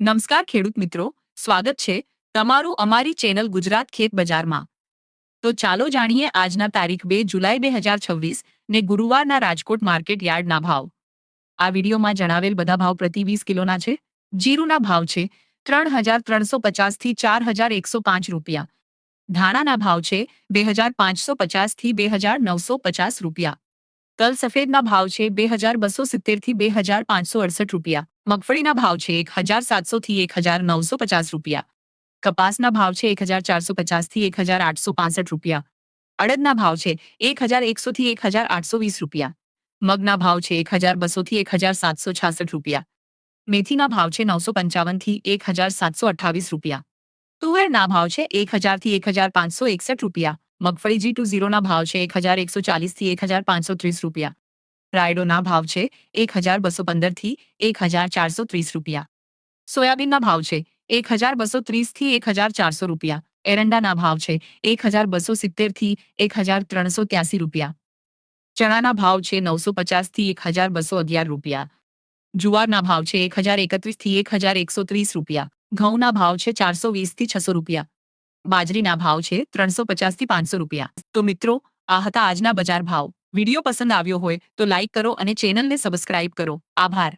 નમસ્કાર ખેડૂત મિત્રો, સ્વાગત છે તમારું અમારી ચેનલ ગુજરાત ખેત બજારમાં। તો ચાલો જાણીએ આજના તારીખ 2 જુલાઈ 2026 ને ગુરુવારના રાજકોટ માર્કેટ યાર્ડના ભાવ। આ વિડીયોમાં જણાવેલ બધા ભાવ પ્રતિ 20 કિલોના છે। જીરુના ભાવ છે 3350 થી 4105 રૂપિયા। ધાણાના ભાવ છે 2550 થી 2950 રૂપિયા। તલ સફેદના ભાવ છે 2270 થી 2568 રૂપિયા। મગફળીના ભાવ છે 1700 થી 1950 રૂપિયા। કપાસના ભાવ છે 1450 થી 1865 રૂપિયા। અડદના ભાવ છે 1100 થી 1820 રૂપિયા। મગના ભાવ છે 1200 થી 1766 રૂપિયા। મેથીના ભાવ છે 955 થી 1728 રૂપિયા। તુવેરના ભાવ છે 1000 થી 1561 રૂપિયા। મગફળી G20 ના ભાવ છે 1140 થી 1530 રૂપિયા। રાયડોના ભાવ છે 1215 થી 1430 રૂપિયા। સોયાબીનના ભાવ છે 1230 થી 1400 રૂપિયા। એરંડાના ભાવ છે 1270 થી 1383 રૂપિયા। ચણાના ભાવ છે 950 થી 1211 રૂપિયા। જુવારના ભાવ છે 1031 થી 1130 રૂપિયા। ઘઉંના ભાવ છે 420 થી 600 રૂપિયા। બાજરીના ભાવ છે 350 થી 500 રૂપિયા। તો મિત્રો, આ હતા આજના બજાર ભાવ। વિડીયો પસંદ આવ્યો હોય તો લાઈક કરો અને ચેનલને સબસ્ક્રાઇબ કરો। આભાર।